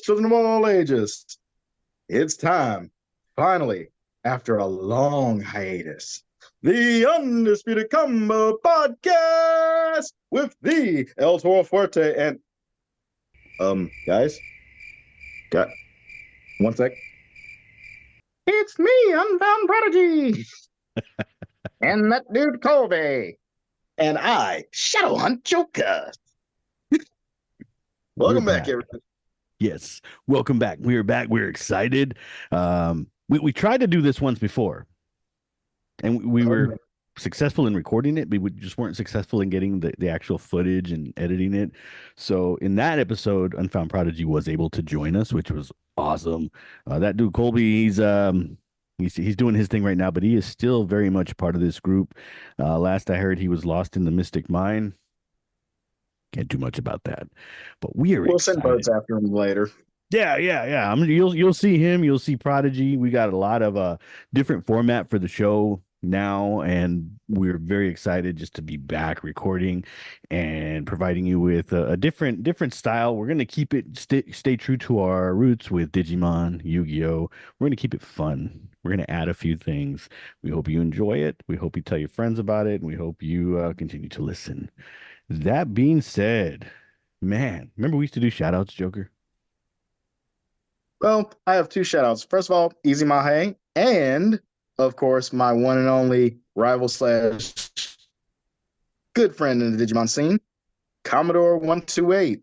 children of all ages. It's time, finally, after a long hiatus, the Undisputed Combo Podcast with the El Toro Fuerte and, guys, got one sec. It's me, Unbound Prodigy, and that dude Colby, and I, Shadowhunt Joker. Welcome back, everybody. Yes, welcome back. We are back. We're excited. We tried to do this once before, and we were successful in recording it, but we just weren't successful in getting the actual footage and editing it. So in that episode, Unfound Prodigy was able to join us, which was awesome. That dude Colby, he's doing his thing right now, but he is still very much part of this group. Last I heard, he was lost in the Mystic Mine. Can't do much about that, but we'll excited. Send birds after him later. Yeah. I mean, you'll see him. You'll see Prodigy. We got a lot of different format for the show now, and we're very excited just to be back recording and providing you with a different style. We're gonna keep it stay true to our roots with Digimon, Yu-Gi-Oh. We're gonna keep it fun. We're gonna add a few things. We hope you enjoy it. We hope you tell your friends about it, and we hope you continue to listen. That being said, man, remember we used to do shout outs, Joker? Well, I have two shout outs. First of all, Easy Mahe, and of course, my one and only rival slash good friend in the Digimon scene, Commodore 128.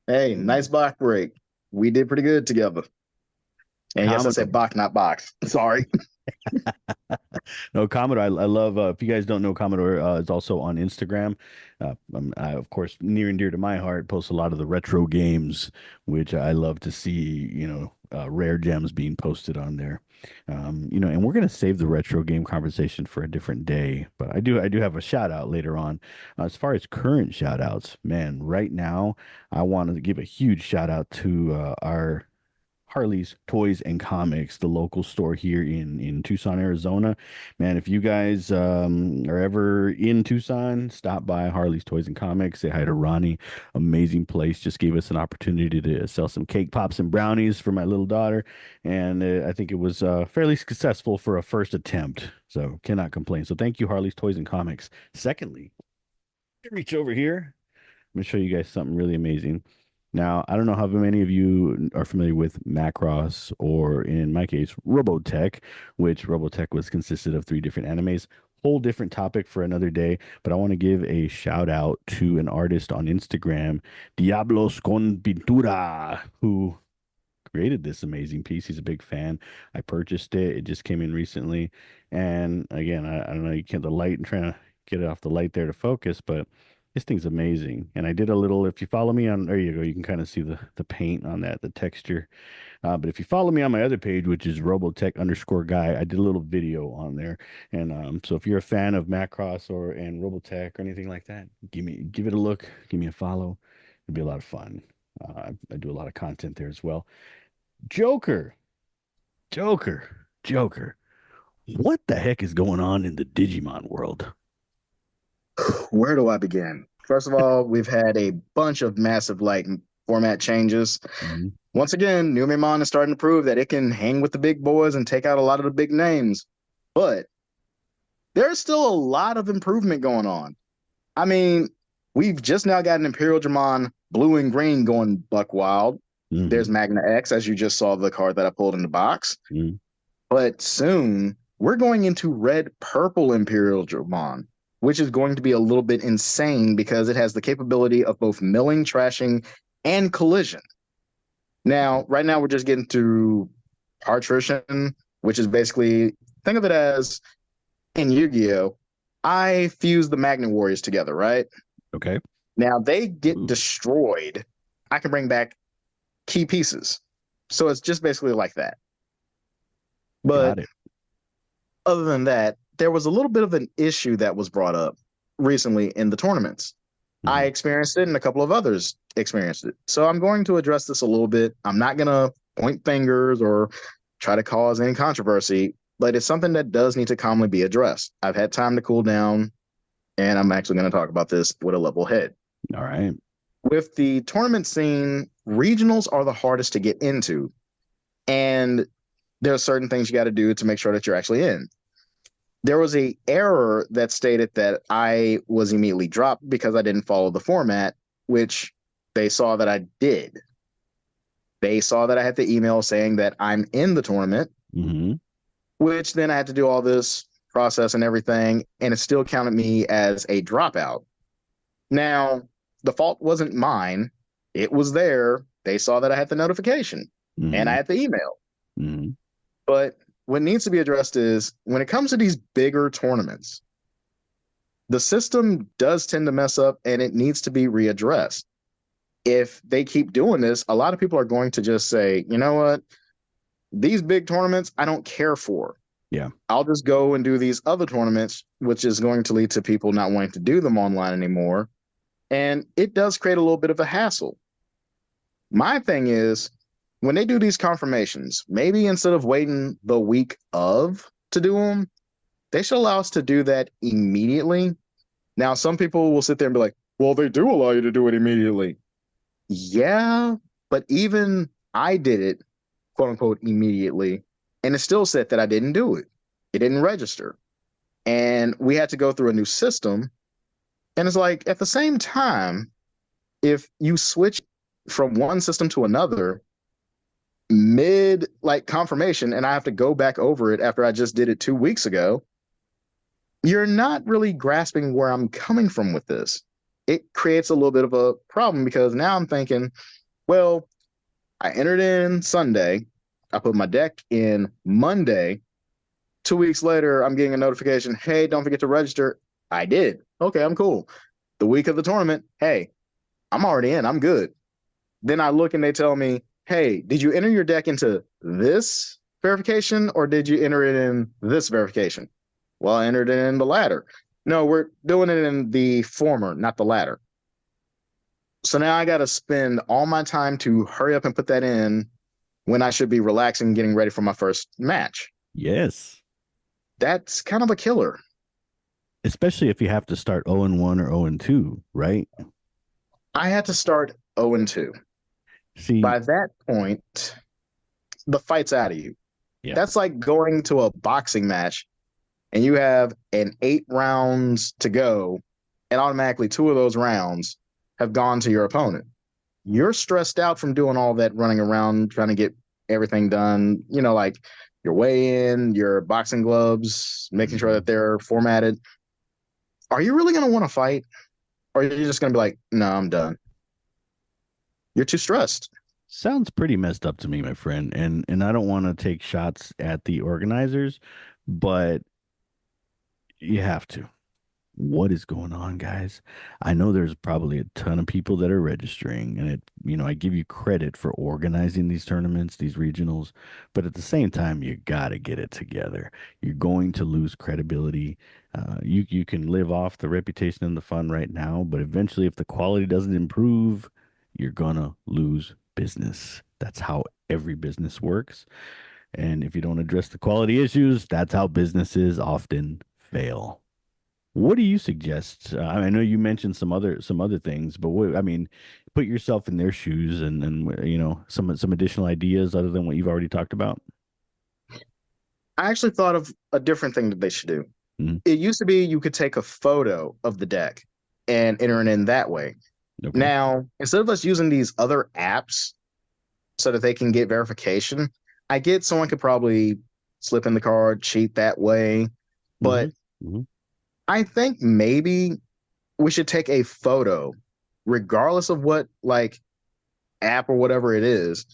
Hey, nice block break. We did pretty good together. And yes, I said box, not box. Sorry. No, Commodore. I love. If you guys don't know, Commodore is also on Instagram. I, of course, near and dear to my heart, post a lot of the retro games, which I love to see. Rare gems being posted on there. And we're gonna save the retro game conversation for a different day. But I do have a shout out later on. As far as current shout outs, man, right now I want to give a huge shout out to our Harley's Toys and Comics, the local store here in Tucson, Arizona. Man, if you guys are ever in Tucson, stop by Harley's Toys and Comics. Say hi to Ronnie. Amazing place. Just gave us an opportunity to sell some cake pops and brownies for my little daughter. And I think it was fairly successful for a first attempt. So cannot complain. So thank you, Harley's Toys and Comics. Secondly, reach over here. I'm going to show you guys something really amazing. Now, I don't know how many of you are familiar with Macross, or in my case, Robotech, which Robotech consisted of 3 different animes. Whole different topic for another day, but I want to give a shout out to an artist on Instagram, Diablos con Pintura, who created this amazing piece. He's a big fan. I purchased it. It just came in recently. And again, I don't know, you can't the light and trying to get it off the light there to focus, but this thing's amazing. And I did a little, if you follow me on, there you go, you can kind of see the paint on that, the texture. But if you follow me on my other page, which is Robotech_guy, I did a little video on there. And so if you're a fan of Macross and Robotech or anything like that, give it a look, give me a follow. It'll be a lot of fun. I do a lot of content there as well. Joker. What the heck is going on in the Digimon world? Where do I begin? First of all, we've had a bunch of massive format changes. Mm-hmm. Once again, Numemon is starting to prove that it can hang with the big boys and take out a lot of the big names. But there's still a lot of improvement going on. I mean, we've just now got an Imperial Dramon blue and green going buck wild. Mm-hmm. There's Magna X, as you just saw the card that I pulled in the box. Mm-hmm. But soon, we're going into red purple Imperial Dramon, which is going to be a little bit insane because it has the capability of both milling, trashing, and collision. Now, right now, we're just getting through partition, which is basically, think of it as, in Yu-Gi-Oh, I fuse the Magnet Warriors together, right? Okay. Now, they get destroyed. I can bring back key pieces. So it's just basically like that. But other than that, there was a little bit of an issue that was brought up recently in the tournaments. Mm-hmm. I experienced it and a couple of others experienced it. So I'm going to address this a little bit. I'm not going to point fingers or try to cause any controversy, but it's something that does need to calmly be addressed. I've had time to cool down, and I'm actually going to talk about this with a level head. All right. With the tournament scene, regionals are the hardest to get into. And there are certain things you got to do to make sure that you're actually in. There was a error that stated that I was immediately dropped because I didn't follow the format, which they saw that I did. They saw that I had the email saying that I'm in the tournament, Mm-hmm. which then I had to do all this process and everything, and it still counted me as a dropout. Now, the fault wasn't mine. It was there. They saw that I had the notification and I Mm-hmm. had the email. Mm-hmm. But what needs to be addressed is when it comes to these bigger tournaments, the system does tend to mess up and it needs to be readdressed. If they keep doing this, a lot of people are going to just say, you know what? These big tournaments, I don't care for. Yeah. I'll just go and do these other tournaments, which is going to lead to people not wanting to do them online anymore. And it does create a little bit of a hassle. My thing is, when they do these confirmations, maybe instead of waiting the week of to do them, they should allow us to do that immediately. Now, some people will sit there and be like, well, they do allow you to do it immediately. Yeah, but even I did it, quote unquote, immediately, and it still said that I didn't do it. It didn't register. And we had to go through a new system. And it's like, at the same time, if you switch from one system to another mid like confirmation and I have to go back over it after I just did it 2 weeks ago, you're not really grasping where I'm coming from with this. It creates a little bit of a problem because now I'm thinking, well, I entered in Sunday, I put my deck in Monday. 2 weeks later, I'm getting a notification, hey, don't forget to register. I did. Okay, I'm cool. The week of the tournament, hey, I'm already in. I'm good. Then I look and they tell me, hey, did you enter your deck into this verification or did you enter it in this verification? Well, I entered it in the latter. No, we're doing it in the former, not the latter. So now I got to spend all my time to hurry up and put that in when I should be relaxing, getting ready for my first match. Yes. That's kind of a killer. Especially if you have to start 0-1 or 0-2, right? I had to start 0-2. See, By that point, the fight's out of you. yeah. That's like going to a boxing match and you have an 8 rounds to go, and automatically 2 of those rounds have gone to your opponent. You're stressed out from doing all that running around trying to get everything done, like your weigh in, your boxing gloves, making sure that Mhm. they're formatted. Are you really going to want to fight? Or are you just going to be like, no, I'm done? You're too stressed. Sounds pretty messed up to me, my friend. And I don't want to take shots at the organizers, but you have to. What is going on, guys? I know there's probably a ton of people that are registering, and I give you credit for organizing these tournaments, these regionals, but at the same time, you got to get it together. You're going to lose credibility. You can live off the reputation and the fun right now, but eventually, if the quality doesn't improve, you're gonna lose business. That's how every business works. And if you don't address the quality issues, that's how businesses often fail. What do you suggest? I know you mentioned some other things, but I mean, put yourself in their shoes and some additional ideas other than what you've already talked about. I actually thought of a different thing that they should do. Mhm. It used to be you could take a photo of the deck and enter it in that way. Okay. Now, instead of us using these other apps so that they can get verification, I get someone could probably slip in the card, cheat that way. Hmm. But I think maybe we should take a photo, regardless of what like app or whatever it is.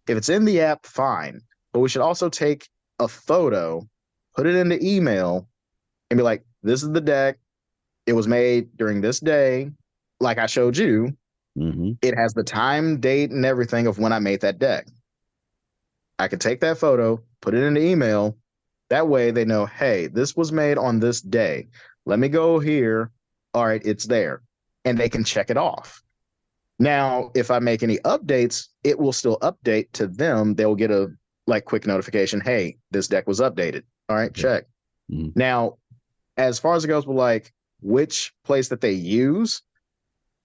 If it's in the app, fine. But we should also take a photo, put it in the email, and be like, this is the deck. It was made during this day. Like I showed you, Hmm. it has the time, date, and everything of when I made that deck. I could take that photo, put it in the email. That way they know, hey, this was made on this day. Let me go here. All right, it's there. And they can check it off. Now, if I make any updates, it will still update to them. They'll get a like quick notification, hey, this deck was updated. All right, Okay. check. Hmm. Now, as far as it goes with like which place that they use,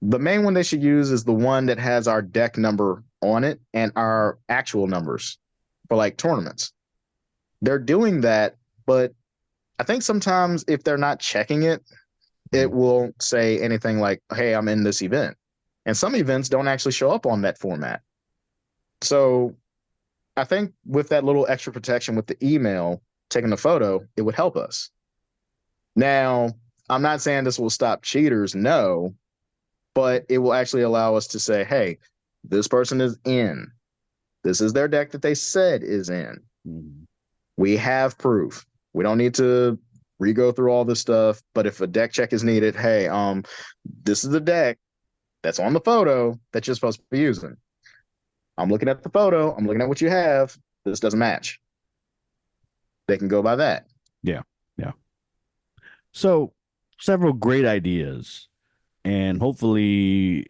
The main one they should use is the one that has our deck number on it and our actual numbers for like tournaments. They're doing that, but I think sometimes if they're not checking it, it Mhm. will say anything like, hey, I'm in this event. And some events don't actually show up on that format. So I think with that little extra protection with the email, taking a photo, it would help us. Now, I'm not saying this will stop cheaters, no, but it will actually allow us to say, hey, this person is in. This is their deck that they said is in. Mhm. We have proof. We don't need to re-go through all this stuff. But if a deck check is needed, hey, this is the deck that's on the photo that you're supposed to be using. I'm looking at the photo. I'm looking at what you have. This doesn't match. They can go by that. Yeah. Yeah. So several great ideas, and hopefully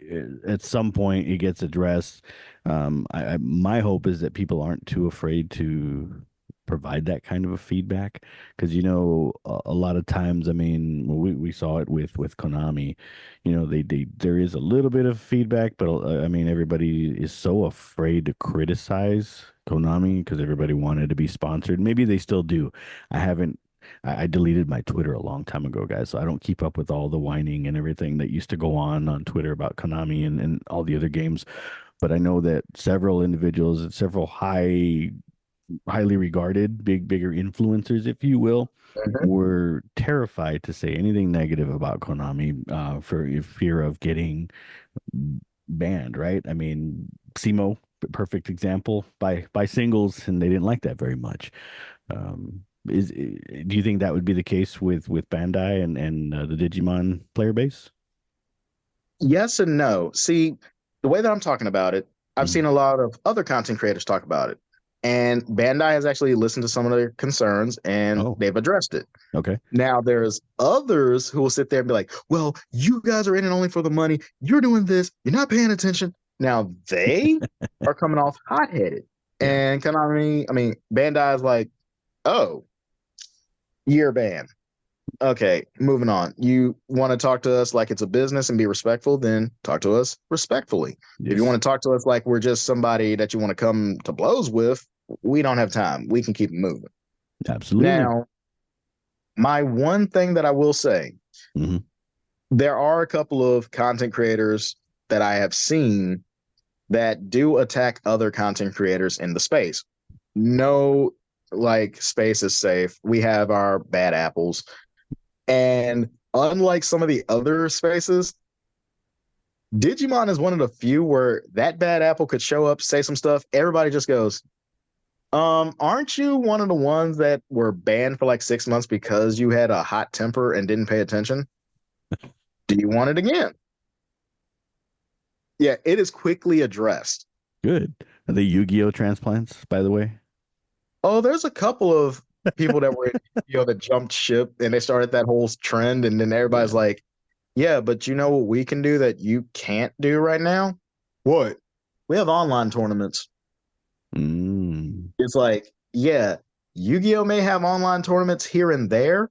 at some point it gets addressed. My hope is that people aren't too afraid to provide that kind of a feedback, because a lot of times, I mean, we saw it with Konami. They there is a little bit of feedback, but I mean, everybody is so afraid to criticize Konami because everybody wanted to be sponsored. Maybe they still do. I haven't I deleted my Twitter a long time ago, guys, so I don't keep up with all the whining and everything that used to go on Twitter about Konami and all the other games. But I know that several individuals and several highly regarded, bigger influencers, if you will, Mhm. were terrified to say anything negative about Konami for fear of getting banned, right? I mean, Simo, perfect example, by singles, and they didn't like that very much. Do you think that would be the case with Bandai and the Digimon player base? Yes and no. See, the way that I'm talking about it, I've Mhm. seen a lot of other content creators talk about it. And Bandai has actually listened to some of their concerns and Oh, they've addressed it. okay. Now there's others who will sit there and be like, well, you guys are in it only for the money. You're doing this. You're not paying attention. Now they are coming off hot headed. Yeah. And Konami, I mean, Bandai is like, oh, year ban. Okay, moving on. You want to talk to us like it's a business and be respectful, then talk to us respectfully. If you Yes. want to talk to us like we're just somebody that you want to come to blows with, we don't have time. We can keep it moving. Absolutely. Now, my one thing that I will say, Hmm. there are a couple of content creators that I have seen that do attack other content creators in the space. No, like, space is safe. We have our bad apples. And unlike some of the other spaces, Digimon is one of the few where that bad apple could show up, say some stuff, everybody just goes, aren't you one of the ones that were banned for like 6 months because you had a hot temper and didn't pay attention? Do you want it again? Yeah, it is quickly addressed. Good. Are they Yu-Gi-Oh transplants, by the way? Oh, there's a couple of people that were, that jumped ship and they started that whole trend, and then everybody's Yeah. like, yeah, but you know what we can do that you can't do right now? What? We have online tournaments. Mm. It's like, yeah, Yu-Gi-Oh may have online tournaments here and there,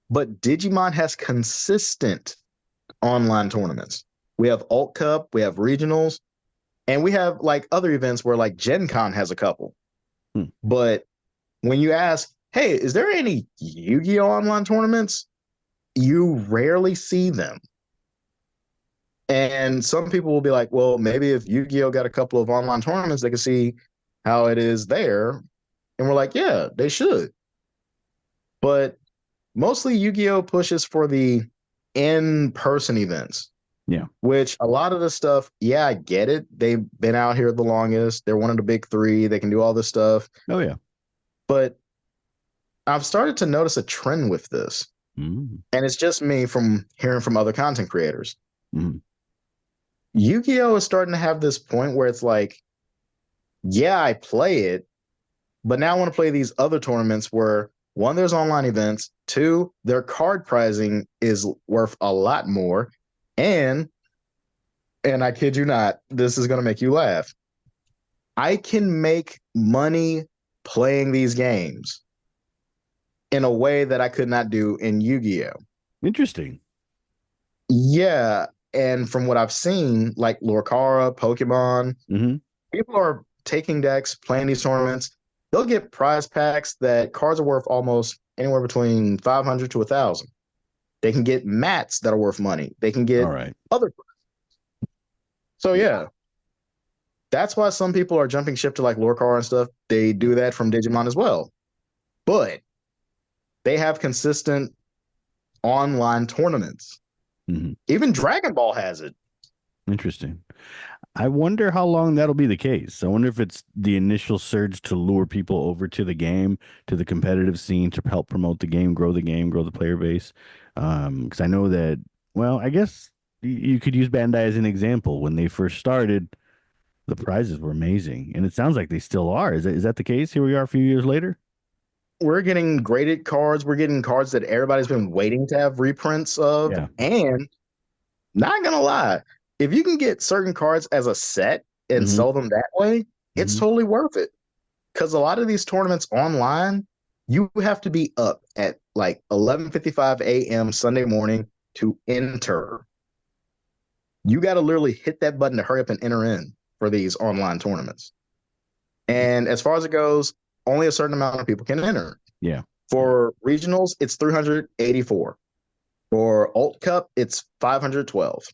but Digimon has consistent online tournaments. We have Alt Cup, we have regionals, and we have like other events where like Gen Con has a couple. Hmm. But when you ask, hey, is there any Yu-Gi-Oh online tournaments? You rarely see them. And some people will be like, well, maybe if Yu-Gi-Oh got a couple of online tournaments, they can see how it is there. And we're like, yeah, they should. But mostly Yu-Gi-Oh pushes for the in-person events, Yeah. which a lot of the stuff, yeah, I get it. They've been out here the longest. They're one of the big three. They can do all this stuff. Oh, yeah. But I've started to notice a trend with this. Mm. And it's just me from hearing from other content creators. Mm. Yu-Gi-Oh is starting to have this point where it's like, yeah, I play it, but now I want to play these other tournaments where one, there's online events, two, their card pricing is worth a lot more, and I kid you not, this is gonna make you laugh. I can make money playing these games in a way that I could not do in Yu-Gi-Oh. Interesting. Yeah. And from what I've seen, like Lorcara, Pokemon, Hmm. people are taking decks, playing these tournaments. They'll get prize packs that cards are worth almost anywhere between 500 to 1,000. They can get mats that are worth money. They can All get right. other. So Yeah. yeah, that's why some people are jumping ship to like Lorcar and stuff. They do that from Digimon as well. But they have consistent online tournaments. Hmm. Even Dragon Ball has it. Interesting. I wonder how long that'll be the case. I wonder if it's the initial surge to lure people over to the game, to the competitive scene, to help promote the game, grow the player base. Because I know that, well, I guess you could use Bandai as an example. When they first started, the prizes were amazing, and it sounds like they still are. Is that the case? Here we are a few years later. We're getting graded cards. We're getting cards that everybody's been waiting to have reprints of. Yeah. And not gonna lie, if you can get certain cards as a set and Hmm. sell them that way, it's Hmm. totally worth it. Because a lot of these tournaments online, you have to be up at like 11:55 a.m. Sunday morning to enter. You got to literally hit that button to hurry up and enter in for these online tournaments. And as far as it goes, only a certain amount of people can enter. Yeah. Yeah. For regionals, it's 384. For Alt Cup, it's 512.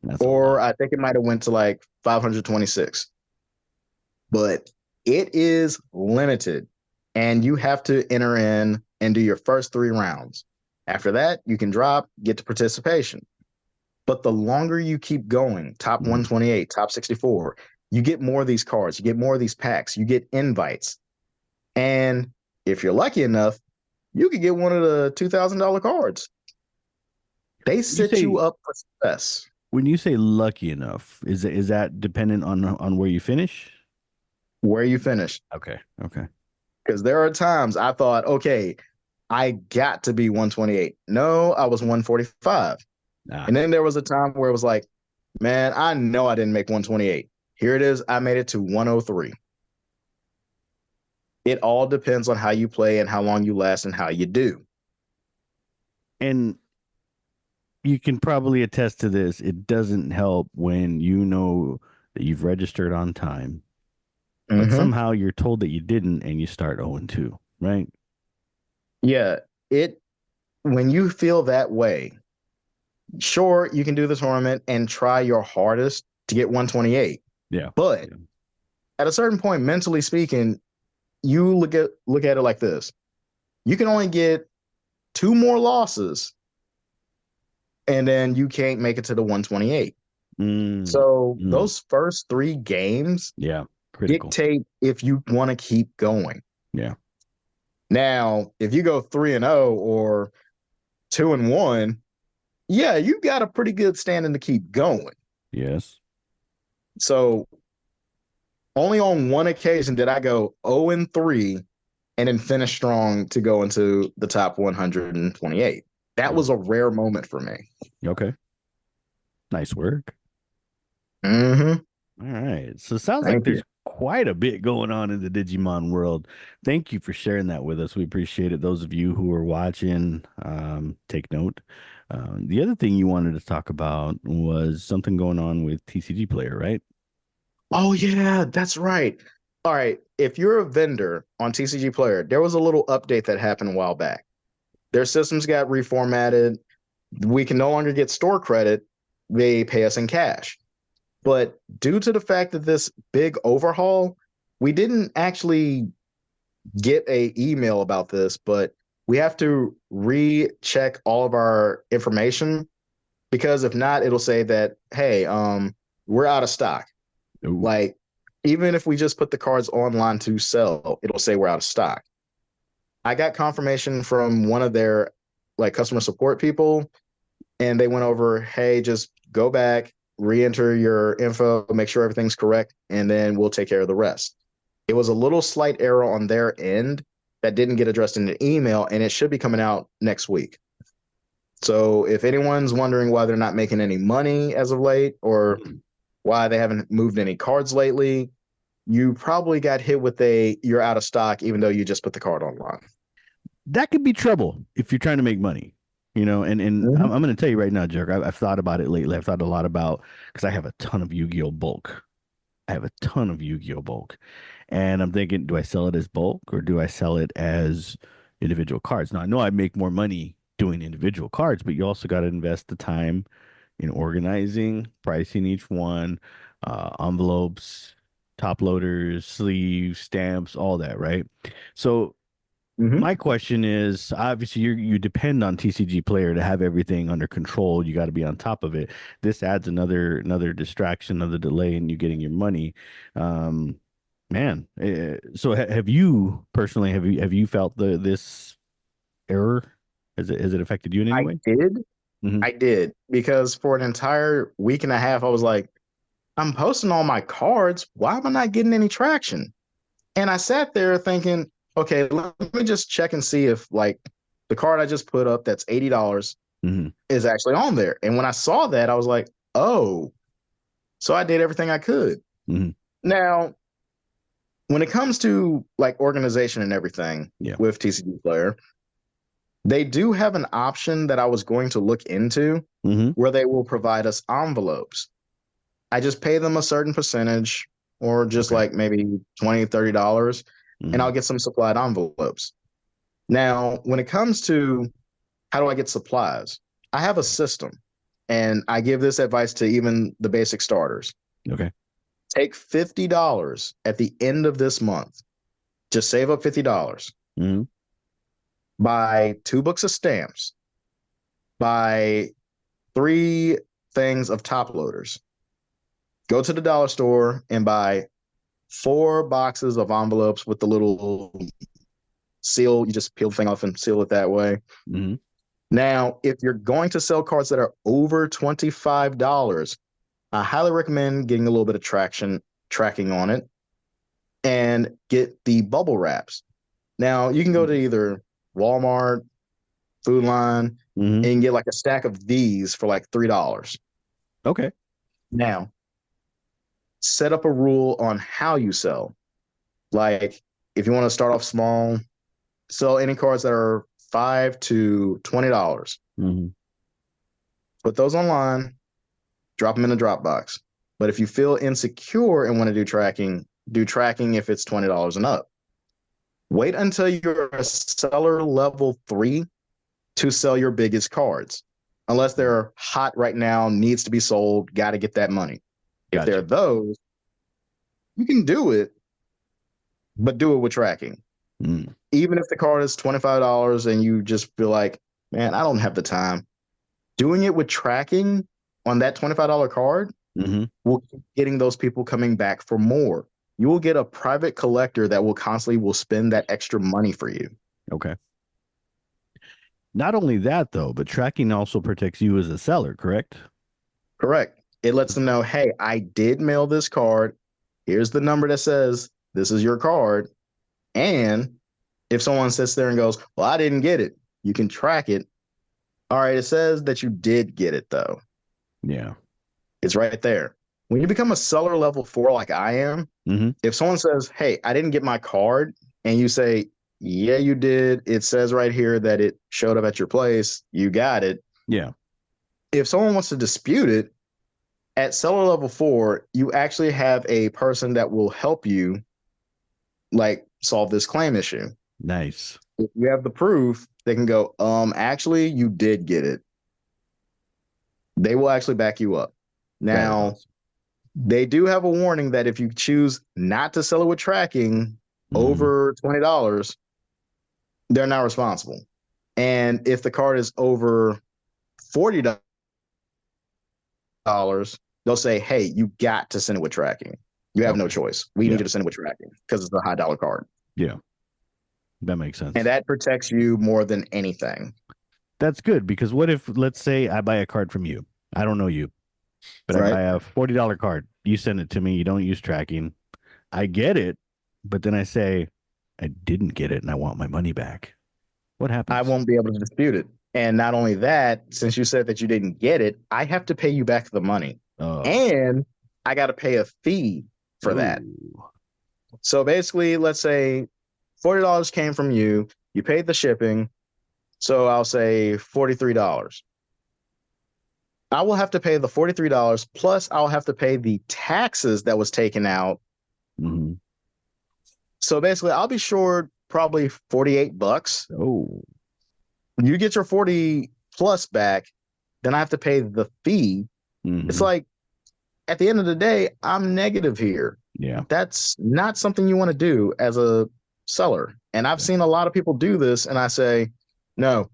That's a Or lot. I think it might have went to like 526. But it is limited and you have to enter in and do your first 3 rounds. After that, you can drop, get to participation. But the longer you keep going, top Mhm. 128, top 64, you get more of these cards, you get more of these packs, you get invites. And if you're lucky enough, you could get one of the $2,000 cards. They You set you say up for success when you say lucky enough, is that dependent on where you finish? where you finish. Okay. Okay. Because there are times I thought, okay, I got to be 128. No, I was 145. Ah, And then there was a time where it was like, man, I know I didn't make 128. Here it is. I made it to 103. It all depends on how you play and how long you last and how you do. and you can probably attest to this. It doesn't help when you know that you've registered on time, but Mm-hmm. somehow you're told that you didn't and you start 0 and 2, right? Yeah. It when you feel that way, sure, you can do the tournament and try your hardest to get 128. Yeah. But Yeah. at a certain point, mentally speaking, you look at it like this. You can only get 2 more losses and then you can't make it to the 128. Mm, So mm, those first 3 games yeah. Critical. dictate if you want to keep going. Yeah. Now, if you go 3-0 or 2-1, yeah, you got a pretty good standing to keep going. Yes. So only on one occasion did I go 0-3 and then finish strong to go into the top 128. That Yeah. was a rare moment for me. Okay. Nice work. Mm-hmm. All right. So it sounds like Thank you. there's quite a bit going on in the Digimon world. Thank you for sharing that with us. We appreciate it. Those of you who are watching, take note. The other thing you wanted to talk about was something going on with TCG Player, right? Oh yeah, that's right. All right. If you're a vendor on TCG Player, there was a little update that happened a while back. Their systems got reformatted. We can no longer get store credit. They pay us in cash. But due to the fact that this big overhaul, we didn't actually get a email about this, but we have to recheck all of our information because if not, it'll say that, hey, we're out of stock. Ooh. Like, even if we just put the cards online to sell, it'll say we're out of stock. I got confirmation from one of their like customer support people, and they went over, hey, just go back, re-enter your info, make sure everything's correct, and then we'll take care of the rest. It was a little slight error on their end that didn't get addressed in an email, and it should be coming out next week. So if anyone's wondering why they're not making any money as of late or Mhm. why they haven't moved any cards lately, you probably got hit with a you're out of stock even though you just put the card online. That could be trouble if you're trying to make money. And I'm, Mhm. I'm going to tell you right now, Jerk, I've thought about it lately. I've thought a lot about because I have a ton of Yu-Gi-Oh bulk. I have a ton of Yu-Gi-Oh bulk. And I'm thinking, do I sell it as bulk or do I sell it as individual cards? Now, I know I make more money doing individual cards, but you also got to invest the time in organizing, pricing each one, envelopes, top loaders, sleeves, stamps, all that, right? So Mhm. my question is, obviously you depend on TCG Player to have everything under control. You got to be on top of it. This adds another distraction, another delay in you getting your money. Um, man, so have you personally have you felt this error? Has it affected you in any I way? did. Hmm. I did because for an entire week and a half, I was like, I'm posting all my cards. Why am I not getting any traction? And I sat there thinking, okay, let me just check and see if like the card I just put up that's $80 Hmm. is actually on there. And when I saw that, I was like, oh, so I did everything I could. Hmm. Now, when it comes to like organization and everything Yeah. with TCG Player, they do have an option that I was going to look into Hmm. where they will provide us envelopes. I just pay them a certain percentage or just Okay. like maybe $20, $30, and Hmm. I'll get some supplied envelopes. Now, when it comes to how do I get supplies, I have a system, and I give this advice to even the basic starters. Okay. Take $50 at the end of this month. Just save up $50. Hmm. Buy 2 books of stamps. Buy 3 things of top loaders. Go to the dollar store and buy 4 boxes of envelopes with the little seal. You just peel the thing off and seal it that way. Hmm. Now, if you're going to sell cards that are over $25, I highly recommend getting a little bit of tracking on it and get the bubble wraps. Now, you can go to either Walmart, Food Line, Hmm. and get like a stack of these for like $3. Okay. Now, set up a rule on how you sell. Like, if you want to start off small, sell any cards that are $5 to $20. Hmm. Put those online, drop them in the Dropbox. But if you feel insecure and want to do tracking if it's $20 and up. Wait until you're a seller level 3 to sell your biggest cards. Unless they're hot right now, needs to be sold, got to get that money. If they're Gotcha. those, you can do it, but do it with tracking. Mm. Even if the card is $25 and you just feel like, man, I don't have the time, doing it with tracking on that $25 card Hmm. will keep getting those people coming back for more. You will get a private collector that will constantly will spend that extra money for you. Okay. Not only that though, but tracking also protects you as a seller, correct? Correct. It lets them know, hey, I did mail this card. Here's the number that says this is your card. And if someone sits there and goes, well, I didn't get it, you can track it. All right, it says that you did get it, though. Yeah. It's right there. When you become a seller level 4, like I am, Hmm. if someone says, hey, I didn't get my card, and you say, yeah, you did, it says right here that it showed up at your place, you got it. Yeah. If someone wants to dispute it, at seller level 4, you actually have a person that will help you like solve this claim issue. Nice. If you have the proof, they can go, actually, you did get it. They will actually back you up. That is Now, awesome. they do have a warning that if you choose not to sell it with tracking Hmm. over $20, they're not responsible. And if the card is over $40, they'll say, hey, you got to send it with tracking. You have no Okay. choice. We need Yeah. you to send it with tracking because it's a high-dollar card. Yeah. That makes And sense. that protects you more than anything. That's good because what if, let's say, I buy a card from you? I don't know you, but I Right? buy a $40 card. You send it to me. You don't use tracking. I get it, but then I say, I didn't get it and I want my money back. What I happens? won't be able to dispute it. And not only that, since you said that you didn't get it, I have to pay you back the money. Oh, And I got to pay a fee for that. oh, So basically, let's say $40 came from you, you paid the shipping, So I'll say $43. I will have to pay the $43 plus I'll have to pay the taxes that was taken out. Hmm. So basically, I'll be short probably $48. Oh. You get your 40 plus back, then I have to pay the fee. It's Hmm. like at the end of the day, I'm negative here. Yeah. That's not something you want to do as a seller. And I've Yeah. seen a lot of people do this, and I say, no,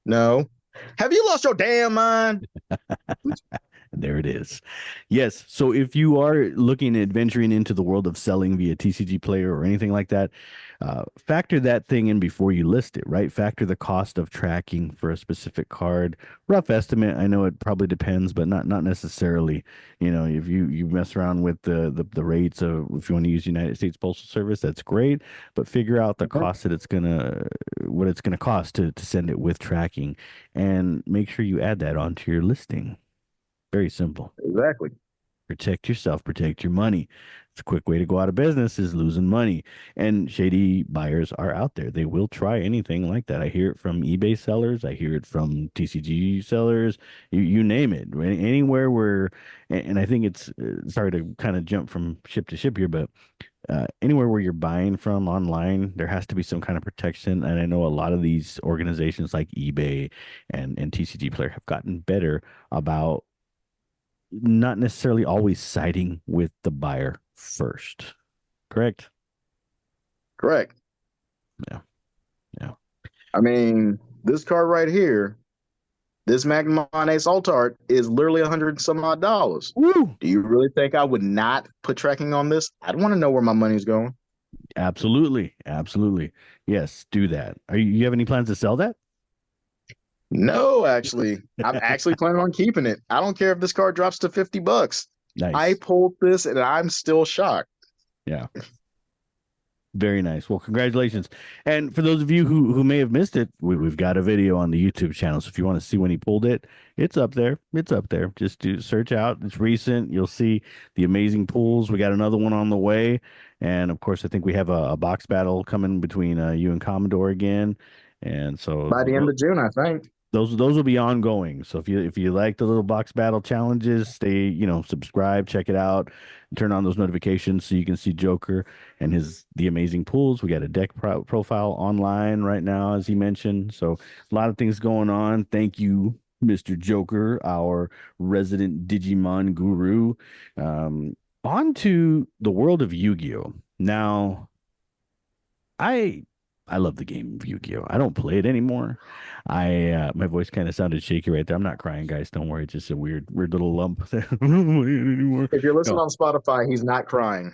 no. Have you lost your damn mind? There it is. Yes. So if you are looking at venturing into the world of selling via TCG Player or anything like that, factor that thing in before you list it, right? Factor the cost of tracking for a specific card. Rough estimate. I know it probably depends, but not necessarily. You know, if you mess around with the rates of if you want to use United States Postal Service, that's great. But figure out the Mhm. cost that it's gonna what it's gonna cost to send it with tracking, and make sure you add that onto your listing. Very simple. Exactly. Protect yourself, protect your money. It's a quick way to go out of business is losing money. And shady buyers are out there. They will try anything like that. I hear it from eBay sellers. I hear it from TCG sellers. You name it. Anywhere where, and I think it's sorry to kind of jump from ship to ship here, but anywhere where you're buying from online, there has to be some kind of protection. And I know a lot of these organizations like eBay and TCG Player have gotten better about not necessarily always siding with the buyer first. Correct? Correct. Yeah. Yeah. I mean, this card right here, this Magnemon Ace Altart is literally 100 some odd dollars. Woo! Do you really think I would not put tracking on this? I'd want to know where my money's going. Absolutely. Absolutely. Yes, do that. You have any plans to sell that? No, actually, I'm actually planning on keeping it. I don't care if this card drops to $50. I Nice. pulled this and I'm still shocked. Yeah. Very nice. Well, congratulations. And for those of you who may have missed it, we've got a video on the YouTube channel. So if you want to see when he pulled it, it's up there. It's up there. Just do search out. It's recent. You'll see the amazing pulls. We got another one on the way. And of course, I think we have a box battle coming between you and Commodore again. And so By the end of June, I think. those will be ongoing. So if you like the little box battle challenges, stay, subscribe, check it out, turn on those notifications so you can see Joker and his the amazing pools. We got a deck profile online right now, as he mentioned. So a lot of things going on. Thank you, Mr. Joker, our resident Digimon guru. On to the world of Yu-Gi-Oh! Now, I I love the game of Yu-Gi-Oh! I don't play it anymore. I my voice kind of sounded shaky right there. I'm not crying, guys. Don't worry. It's just a weird little lump. I don't play it anymore. If you're listening No. on Spotify, he's not crying.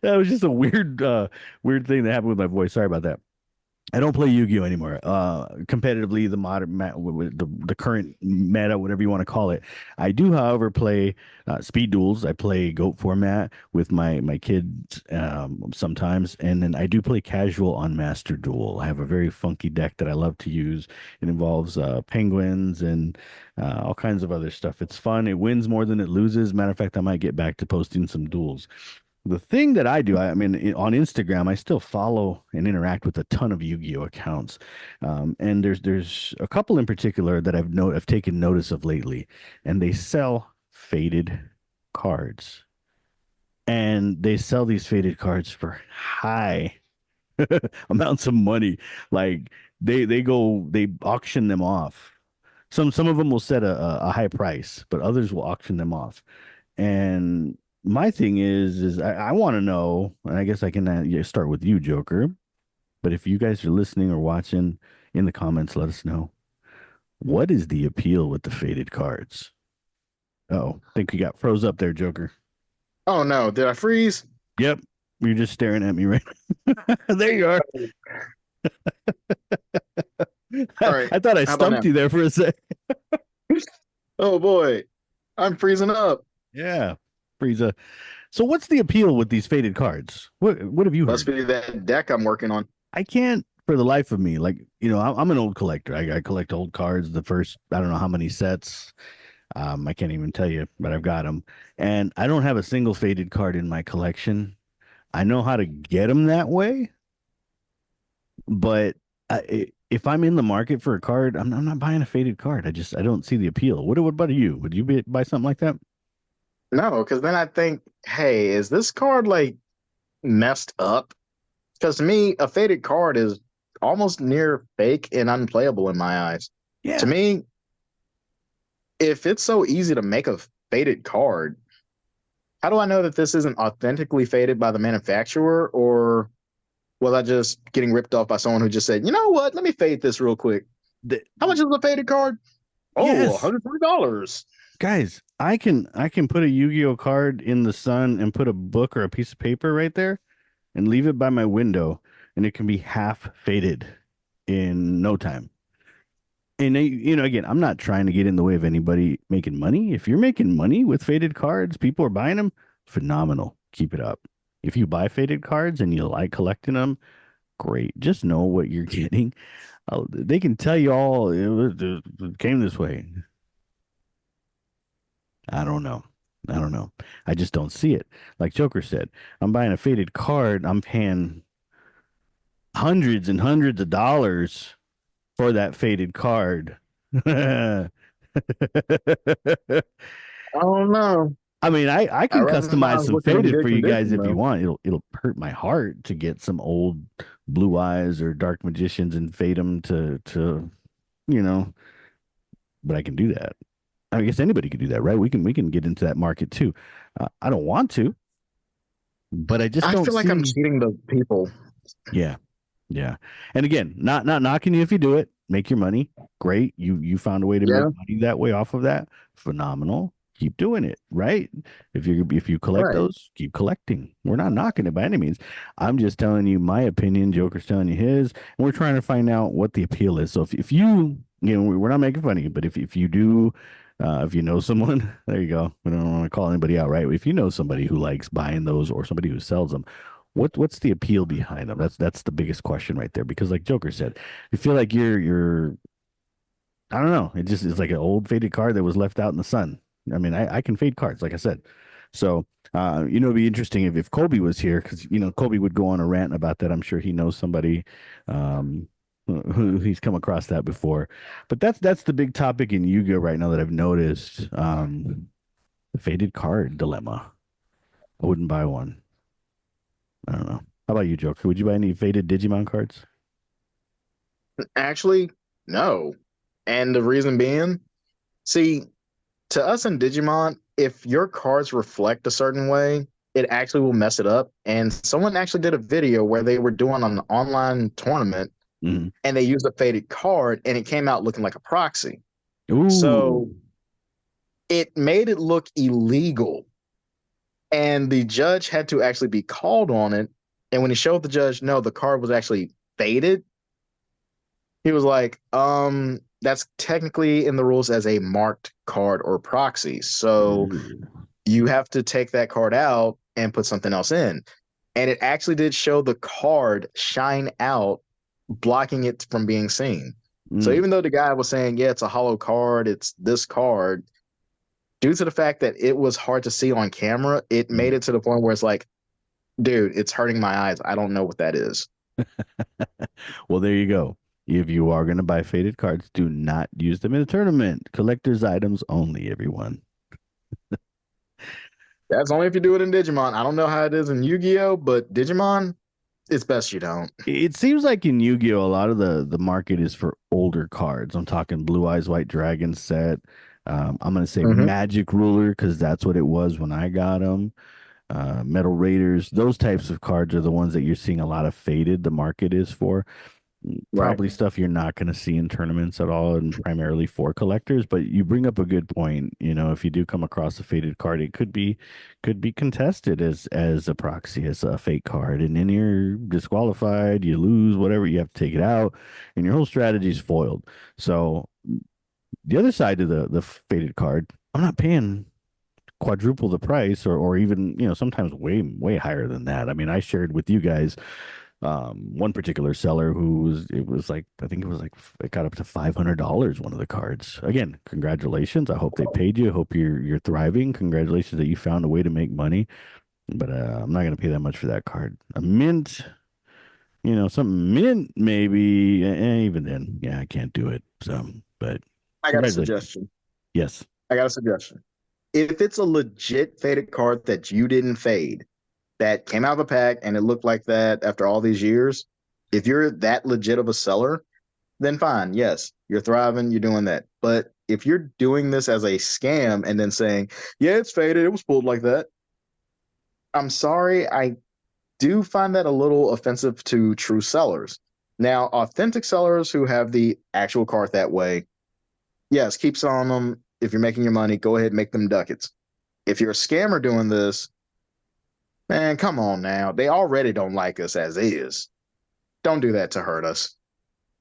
That was just a weird thing that happened with my voice. Sorry about that. I don't play Yu-Gi-Oh anymore. Competitively, the modern the current meta, whatever you want to call it. I do, however, play speed duels. I play Goat format with my kids sometimes, and then I do play casual on Master Duel. I have a very funky deck that I love to use. It involves penguins and all kinds of other stuff. It's fun. It wins more than it loses. Matter of fact, I might get back to posting some duels. The thing that I do, I mean, on Instagram, I still follow and interact with a ton of Yu-Gi-Oh accounts, and there's a couple in particular that I've taken notice of lately, and they sell faded cards, and they sell these faded cards for high amounts of money. Like they auction them off. Some of them will set a high price, but others will auction them off. And my thing is I want to know, and I guess I can yeah, start with you, Joker. But if you guys are listening or watching in the comments, let us know what is the appeal with the faded cards. Oh, I think we got froze up there, Joker. Oh no, did I freeze? Yep, you're just staring at me right. There you are. All right. I thought I How about stumped now? you there for a sec. Oh boy, I'm freezing up. Yeah, Frieza. So what's the appeal with these faded cards? What have you Must heard? be that deck I'm working on. I can't for the life of me. Like, I'm an old collector. I collect old cards, the first, I don't know how many sets. I can't even tell you, but I've got them. And I don't have a single faded card in my collection. I know how to get them that way, but If I'm in the market for a card, I'm not buying a faded card. I don't see the appeal. What about you? Would you buy something like that? No, because then I think, hey, is this card like messed up? Because to me, a faded card is almost near fake and unplayable in my eyes. To Yeah. me, if it's so easy to make a faded card, how do I know that this isn't authentically faded by the manufacturer, or was I just getting ripped off by someone who just said, you know what, let me fade this real quick? The, How much is a faded card? Oh, yes, $120. guys, I can put a Yu-Gi-Oh card in the sun and put a book or a piece of paper right there and leave it by my window, and it can be half faded in no time. And again, I'm not trying to get in the way of anybody making money. If you're making money with faded cards, people are buying them, phenomenal. Keep it up. If you buy faded cards and you like collecting them, great. Just know what you're getting. They can tell you all it came this way. I don't know. I don't know. I just don't see it. Like Joker said, I'm buying a faded card. I'm paying hundreds and hundreds of dollars for that faded card. I I don't know. mean, I I can reckon customize mine's some looking in faded for good you guys condition if you though. want. It'll hurt my heart to get some old Blue Eyes or Dark Magicians and fade them to you know, but I can do that. I guess anybody can do that, right? We can get into that market too. I don't want to, but I just I don't feel like I'm see. cheating the people. Yeah, yeah. And again, not knocking you if you do it. Make your money. Great. You found a way to make Yeah, money that way off of that. Phenomenal. Keep doing it, right? If you collect right. those, keep collecting. We're not knocking it by any means. I'm just telling you my opinion. Joker's telling you his, and we're trying to find out what the appeal is. So if we're not making fun of you, but if you do, if you know someone, there you go. We don't want to call anybody out, right? If you know somebody who likes buying those or somebody who sells them, what's the appeal behind them? That's the biggest question right there. Because like Joker said, you feel like you're I don't know. It just is like an old faded card that was left out in the sun. I mean, I can fade cards, like I said. So it'd be interesting if Colby was here, because Colby would go on a rant about that. I'm sure he knows somebody um who he's come across that before. But that's the big topic in Yu-Gi-Oh right now that I've noticed. The faded card dilemma. I wouldn't buy one. I don't know. How about you, Joker? Would you buy any faded Digimon cards? Actually, no. And the reason being, see, to us in Digimon, if your cards reflect a certain way, it actually will mess it up. And someone actually did a video where they were doing an online tournament Hmm. and they used a faded card and it came out looking like a proxy. So Ooh. it made it look illegal. And the judge had to actually be called on it. And when he showed the judge, no, the card was actually faded, he was like, that's technically in the rules as a marked card or proxy. So Ooh. you have to take that card out and put something else in. And it actually did show the card shine out, blocking it from being seen. So Mm. even though the guy was saying, yeah, it's a hollow card, it's this card, due to the fact that it was hard to see on camera, it made Mm. it to the point where it's like, dude, it's hurting my eyes. I don't know what that is. Well, there you go. If you are going to buy faded cards, do not use them in a tournament. Collector's items only, everyone. That's only if you do it in Digimon. I don't know how it is in Yu-Gi-Oh, but Digimon, it's best you don't. It seems like in Yu-Gi-Oh, a lot of the market is for older cards. I'm talking Blue Eyes White Dragon set. I'm going to say Mm-hmm. Magic Ruler because that's what it was when I got them. Metal Raiders, those types of cards are the ones that you're seeing a lot of faded. The market is for. Right. Probably stuff you're not going to see in tournaments at all and primarily for collectors, but you bring up a good point. If you do come across a faded card, it could be contested as a proxy, as a fake card, and then you're disqualified, you lose, whatever, you have to take it out, and your whole strategy is foiled. So the other side of the faded card, I'm not paying quadruple the price or even sometimes way higher than that. I mean, I shared with you guys one particular seller who was it was like I think it was like it got up to $500 one of the cards. Again, congratulations. I hope they paid you. I hope you're thriving. Congratulations that you found a way to make money. But I'm not going to pay that much for that card. A mint, something mint maybe. Even then, yeah, I can't do it. So, but I got a congratulations. suggestion. Yes. I got a suggestion. If it's a legit faded card that you didn't fade, that came out of a pack and it looked like that after all these years, if you're that legit of a seller, then fine. Yes, you're thriving, you're doing that. But if you're doing this as a scam and then saying, yeah, it's faded, it was pulled like that, I'm sorry. I do find that a little offensive to true sellers. Now, authentic sellers who have the actual card that way, yes, keep selling them. If you're making your money, go ahead and make them ducats. If you're a scammer doing this, man, come on now. They already don't like us as is. Don't do that to hurt us.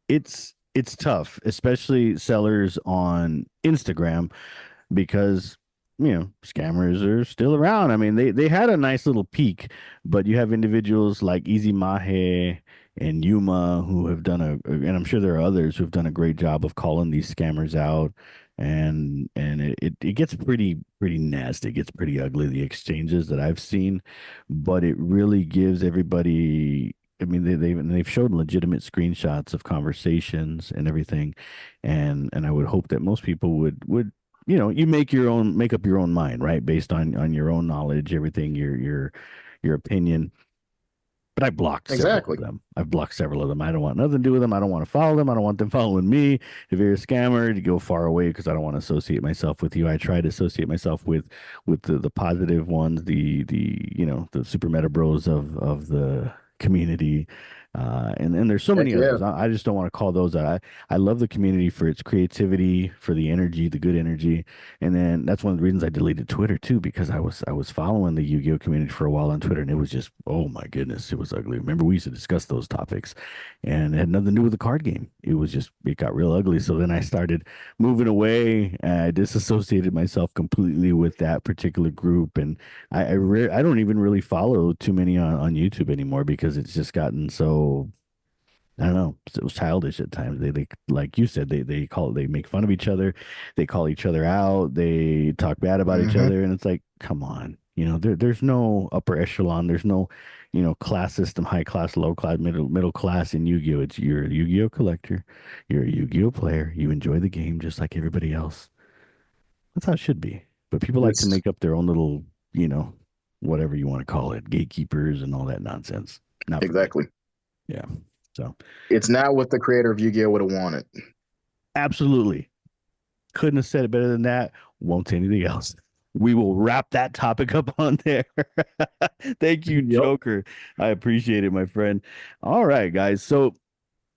It's tough, especially sellers on Instagram because scammers are still around. I mean, they had a nice little peak, but you have individuals like Easy Mahe and Yuma who have done and I'm sure there are others who've done a great job of calling these scammers out, and it gets pretty nasty. It gets pretty ugly, the exchanges that I've seen, but it really gives everybody. I mean, they've showed legitimate screenshots of conversations and everything, and I would hope that most people would you make up your own mind, right? Based on your own knowledge, everything, your opinion. But I blocked several of Exactly. them. I've blocked several of them. I don't want nothing to do with them. I don't want to follow them. I don't want them following me. If you're a scammer, you go far away because I don't want to associate myself with you. I try to associate myself with the positive ones, the super meta bros of the community. And there's so Heck many yeah. others. I just don't want to call those out. I love the community for its creativity, for the energy, the good energy. And then that's one of the reasons I deleted Twitter too, because I was following the Yu-Gi-Oh community for a while on Twitter, and it was just, oh my goodness, it was ugly. Remember, we used to discuss those topics, and it had nothing to do with the card game. It got real ugly. So then I started moving away. And I disassociated myself completely with that particular group, and I don't even really follow too many on YouTube anymore because it's just gotten so. I don't know. It was childish at times. They like you said, they make fun of each other, they call each other out, they talk bad about each Hmm. other, and it's like, come on, there's no upper echelon, there's no, class system, high class, low class, middle class in Yu-Gi-Oh. It's you're a Yu-Gi-Oh collector, you're a Yu-Gi-Oh player, you enjoy the game just like everybody else. That's how it should be. But people like to It's make up their own little, you know, whatever you want to call it, gatekeepers and all that nonsense. Not for me. exactly. Yeah. So It's not what the creator of Yu-Gi-Oh would have wanted. absolutely. Couldn't have said it better than that. Won't say anything else. We will wrap that topic up on there. Thank you, Yep. Joker. I appreciate it, my friend. All right, guys. So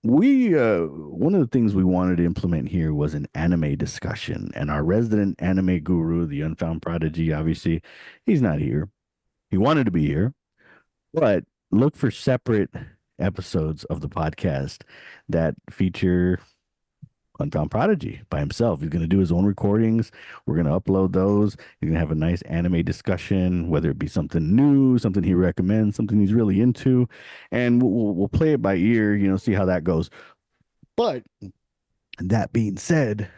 we one of the things we wanted to implement here was an anime discussion, and our resident anime guru, the Unfound Prodigy, obviously, he's not here. He wanted to be here, but look for separate episodes of the podcast that feature Unfound Prodigy by himself. He's going to do his own recordings. We're going to upload those. He's going to have a nice anime discussion, whether it be something new, something he recommends, something he's really into, and we'll play it by ear. See how that goes. But that being said,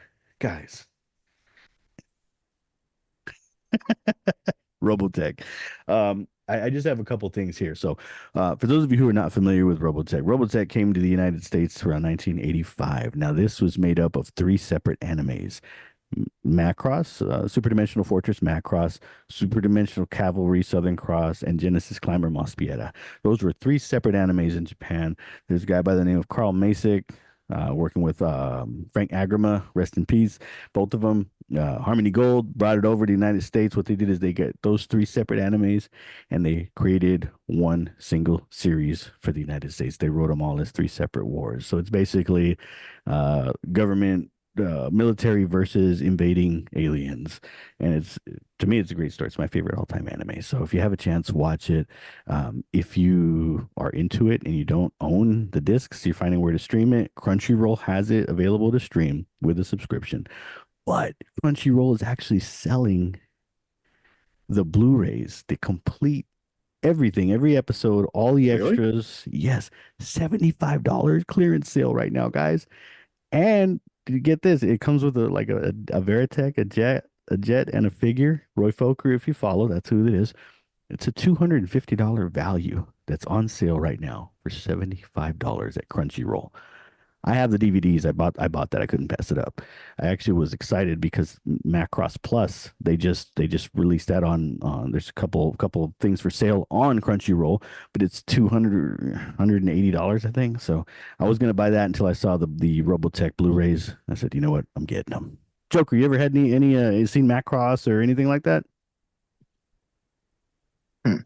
guys, Robotech. I just have a couple things here. So, for those of you who are not familiar with Robotech, Robotech came to the United States around 1985. Now, this was made up of three separate animes. Macross, Super Dimensional Fortress Macross, Super Dimensional Cavalry Southern Cross, and Genesis Climber Mospieta. Those were three separate animes in Japan. There's a guy by the name of Carl Masick, working with Frank Agrima, rest in peace. Both of them, Harmony Gold, brought it over to the United States. What they did is they get those three separate animes and they created one single series for the United States. They wrote them all as three separate wars. So it's basically government military versus invading aliens, and it's to me it's a great story. It's my favorite all-time anime. So if you have a chance, watch it. If you are into it and you don't own the discs, you're finding where to stream it. Crunchyroll has it available to stream with a subscription, but Crunchyroll is actually selling the Blu-rays, the complete everything, every episode, all the Really? extras. Yes, $75 clearance sale right now, guys. And you get this, it comes with a Veritech, a jet, and a figure. Roy Fokker, if you follow, that's who it is. It's a $250 value that's on sale right now for $75 at Crunchyroll. I have the DVDs. I bought that. I couldn't pass it up. I actually was excited because Macross Plus, they just released that on there's a couple of things for sale on Crunchyroll, but it's 200 $180, I think. So I was gonna buy that until I saw the Robotech Blu-rays. I said, you know what? I'm getting them. Joker, you ever had any seen Macross or anything like that? Hmm.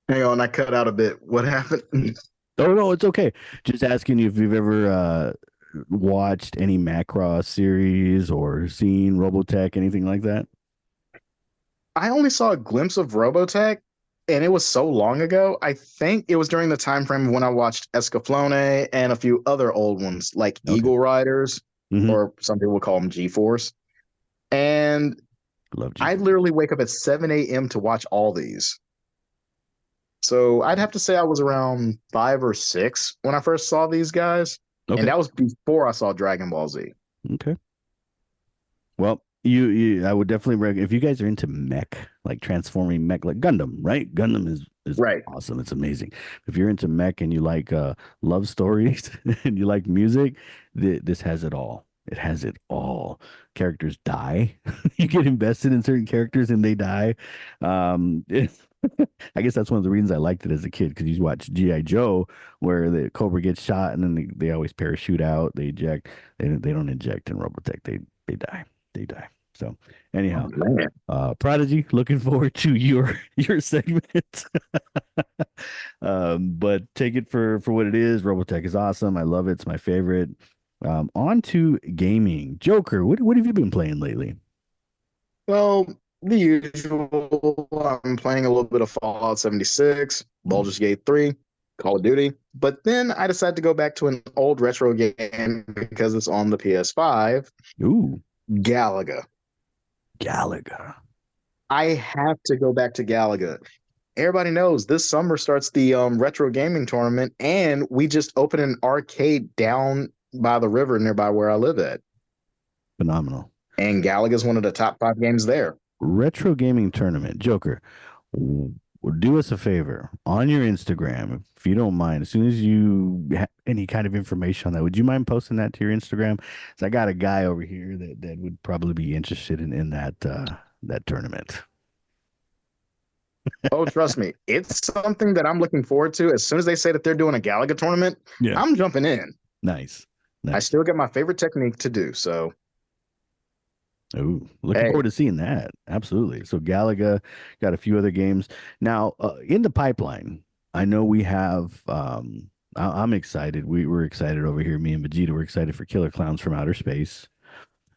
Hang on, I cut out a bit. What happened? Oh no, it's okay. Just asking you if you've ever watched any Macross series or seen Robotech, anything like that. I only saw a glimpse of Robotech, and it was so long ago. I think it was during the time frame when I watched Escaflowne and a few other old ones like Okay. Eagle Riders, Hmm. or some people call them G-Force. And Love I G4. literally wake up at 7 a.m. to watch all these. So I'd have to say I was around 5 or 6 when I first saw these guys, and Okay. that was before I saw Dragon Ball Z. Okay. Well, I would definitely recommend if you guys are into mech, like transforming mech, like Gundam, right? Gundam is Right. awesome. It's amazing. If you're into mech and you like love stories and you like music, this has it all. It has it all. Characters die. You get invested in certain characters and they die. It, I guess that's one of the reasons I liked it as a kid because you watch G.I. Joe where the Cobra gets shot and then they always parachute out. They eject. They don't eject in Robotech. They die. They die. So Oh anyhow, man. Prodigy, looking forward to your segment. But take it for what it is. Robotech is awesome. I love it. It's my favorite. On to gaming. Joker, what have you been playing lately? Well, the usual. I'm playing a little bit of Fallout 76, Baldur's Gate 3, Call of Duty. But then I decided to go back to an old retro game because it's on the PS5, Ooh, Galaga. Galaga. I have to go back to Galaga. Everybody knows this summer starts the retro gaming tournament, and we just opened an arcade down by the river nearby where I live at. Phenomenal. And Galaga is one of the top 5 games there. Retro gaming tournament. Joker, w- do us a favor on your Instagram, if you don't mind. As soon as you have any kind of information on that, would you mind posting that to your Instagram? So I got a guy over here that would probably be interested in that tournament. Oh, trust me, it's something that I'm looking forward to. As soon as they say that they're doing a Galaga tournament, Yeah, I'm jumping in. nice, I nice. still get my favorite technique to do. So, Ooh, looking hey, forward to seeing that. Absolutely. So Galaga got a few other games now in the pipeline. I know we have. I'm excited. We're excited over here. Me and Vegeta. We're excited for Killer Clowns from Outer Space.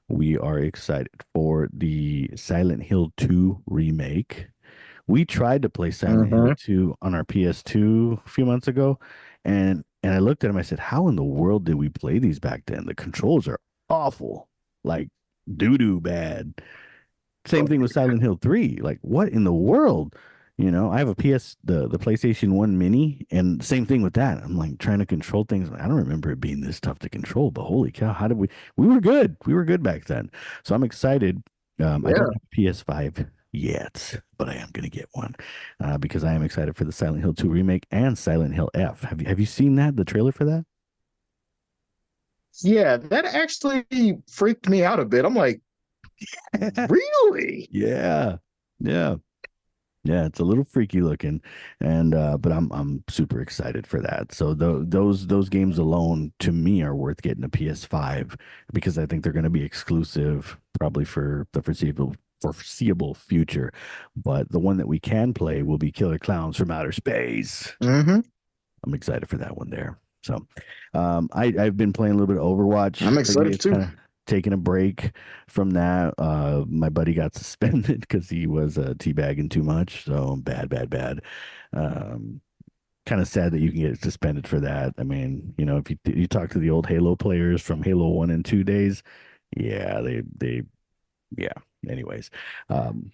We are excited for the Silent Hill 2 remake. We tried to play Silent Hill hmm 2 on our PS2 a few months ago, and I looked at him. I said, "How in the world did we play these back then? The controls are awful, like doo doo bad." Same thing with Silent Hill 3. Like, what in the world? I have a the PlayStation 1 Mini, and same thing with that. I'm like trying to control things. I don't remember it being this tough to control, but holy cow, how did we were good. We were good back then. So I'm excited. I yeah, don't have a PS5 yet, but I am gonna get one because I am excited for the Silent Hill 2 remake and Silent Hill F. Have you seen that? The trailer for that? yeah, that actually freaked me out a bit. I'm like, really? Yeah. Yeah. Yeah, it's a little freaky looking, and but I'm super excited for that. So those games alone to me are worth getting a PS5 because I think they're going to be exclusive probably for the foreseeable future. But the one that we can play will be Killer Clowns from Outer Space. hmm I'm excited for that one there. So, I've been playing a little bit of Overwatch I'm lately. excited It's too. kind of taking a break from that. My buddy got suspended because he was teabagging too much. So bad, bad, bad. Um, Kind of sad that you can get suspended for that. I mean, if you talk to the old Halo players from Halo 1 and 2 days, yeah, they yeah. Anyways, um,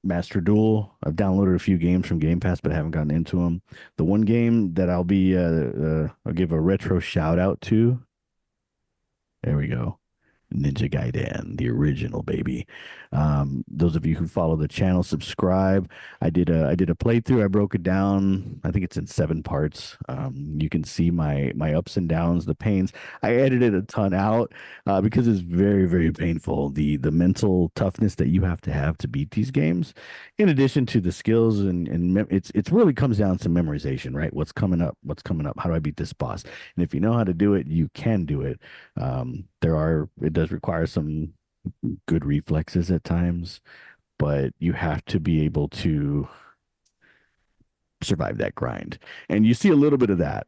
Master Duel. I've downloaded a few games from Game Pass, but I haven't gotten into them. The one game that I'll give a retro shout out to. There we go. Ninja Gaiden, the original baby. Those of you who follow the channel, subscribe. I did a playthrough. I broke it down. I think it's in 7 parts. You can see my ups and downs, the pains. I edited a ton out because it's very, very painful. The mental toughness that you have to beat these games, in addition to the skills it's really comes down to memorization, right? What's coming up? What's coming up? How do I beat this boss? And if you know how to do it, you can do it. It does require some good reflexes at times, but you have to be able to survive that grind. And you see a little bit of that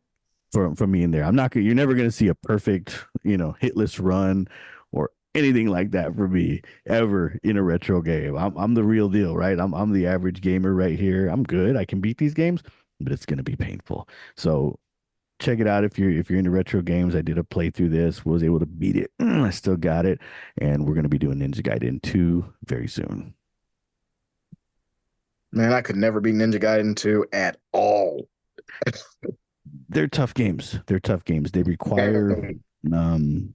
from me in there. You're never gonna see a perfect, hitless run or anything like that for me ever in a retro game. I'm the real deal, right? I'm the average gamer right here. I'm good. I can beat these games, but it's gonna be painful. So check it out if you're into retro games. I did a playthrough this, was able to beat it. I still got it, and we're gonna be doing Ninja Gaiden 2 very soon. Man, I could never be Ninja Gaiden 2 at all. They're tough games. They're tough games. They require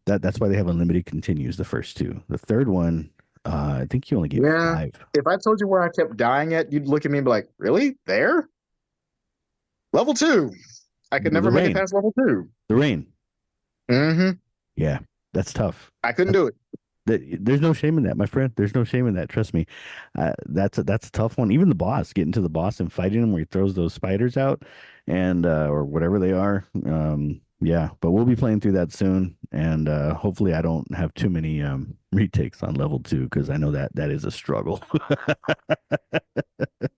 that's why they have unlimited continues, the first two. The third one, I think you only get Yeah. 5. If I told you where I kept dying at, you'd look at me and be like, really? There? Level 2. I could The never make it rain. past level 2. The rain. Mm-hmm. Yeah, that's tough. I couldn't do it. There's no shame in that, my friend. There's no shame in that. Trust me. That's a tough one. Even the boss, getting to the boss and fighting him where he throws those spiders out and or whatever they are. Yeah, but we'll be playing through that soon, and hopefully I don't have too many retakes on level 2 because I know that is a struggle.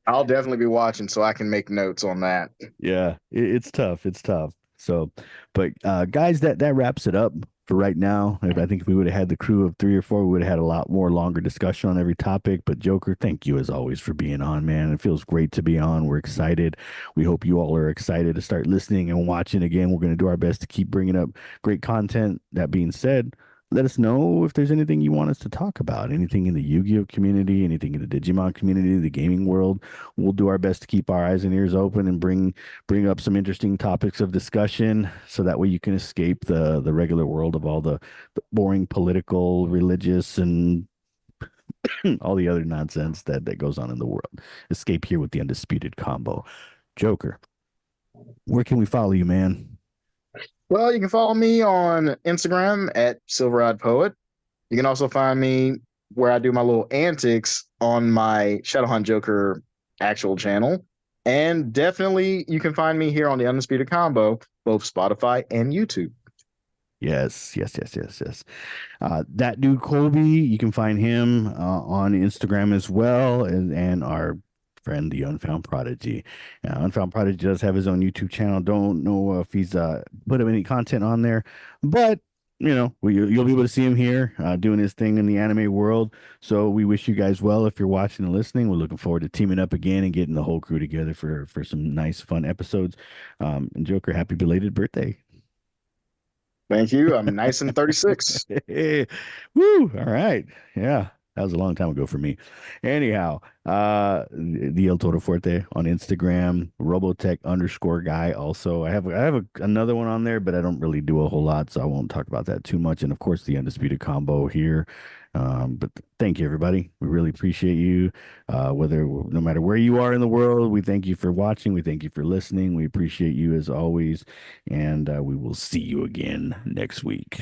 I'll definitely be watching so I can make notes on that. Yeah, it's tough. It's tough. So, but guys, that wraps it up for right now. I think if we would have had the crew of 3 or 4, we would have had a lot more longer discussion on every topic. But Joker, thank you as always for being on, man. It feels great to be on. We're excited. We hope you all are excited to start listening and watching again. We're going to do our best to keep bringing up great content. That being said, let us know if there's anything you want us to talk about, anything in the Yu-Gi-Oh community, anything in the Digimon community, the gaming world. We'll do our best to keep our eyes and ears open and bring up some interesting topics of discussion so that way you can escape the regular world of all the boring political, religious, and all the other nonsense that goes on in the world. Escape here with the Undisputed combo. Joker, where can we follow you, man? Well, you can follow me on Instagram at Silvereyed Poet. You can also find me where I do my little antics on my Shadowhunt Joker actual channel. And definitely you can find me here on the Undisputed Combo, both Spotify and YouTube. Yes, yes, yes, yes, yes. That dude Colby, you can find him on Instagram as well, and our friend the Unfound Prodigy. Unfound Prodigy does have his own YouTube channel. Don't know if he's put up any content on there, but you'll be able to see him here doing his thing in the anime world. So we wish you guys well if you're watching and listening. We're looking forward to teaming up again and getting the whole crew together for some nice, fun episodes. And Joker, happy belated birthday. Thank you. I'm nice and 36. Woo! All right. Yeah. That was a long time ago for me. Anyhow, the El Toro Fuerte on Instagram, Robotech_guy. Also, I have another one on there, but I don't really do a whole lot, so I won't talk about that too much. And of course, the Undisputed combo here. But thank you, everybody. We really appreciate you. No matter where you are in the world, we thank you for watching. We thank you for listening. We appreciate you as always, and we will see you again next week.